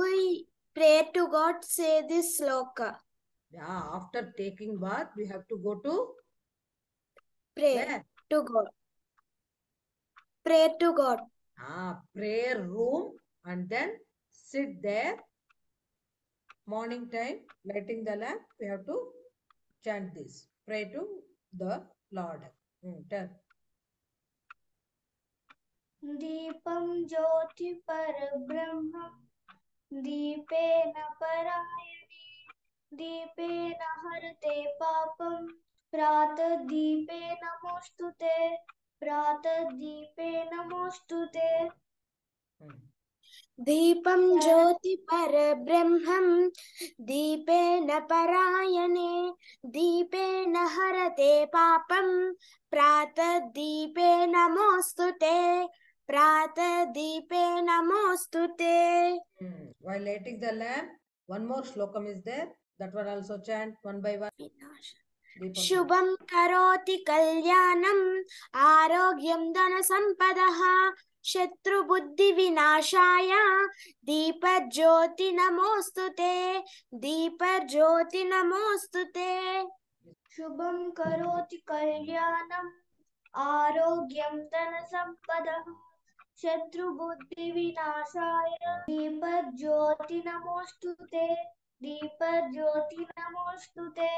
we pray to God, say this sloka. Yeah, after taking bath, we have to go to Pray where? to God. Pray to God. Prayer room, and then sit there. Morning time, lighting the lamp, we have to chant this. Pray to the Lord. Tell. दीपं ज्योति परब्रह्मं दीपेन परायणे दीपेन हरते पापं प्रातःदीपे नमोस्तुते प्रातःदीपे नमोस्तुते दीपं ज्योति परब्रह्मं दीपेन परायणे दीपेन हरते पापं प्रातःदीपे नमोस्तुते प्रातःदीपे नमोस्तुते. While lighting the lamp, one more slokam is there. That one also chant one by one. शुभं करोति कल्याणम् आरोग्यं धनसम्पदः शत्रुबुद्धिविनाशाय दीपज्योति नमोस्तुते दीपज्योति नमोस्तुते. शुभं करोति कल्याणम् आरोग्यं धनसम्पदः शत्रुबुद्धिविनाशाय दीपज्योति नमोस्तुते दीपज्योति नमोस्तुते.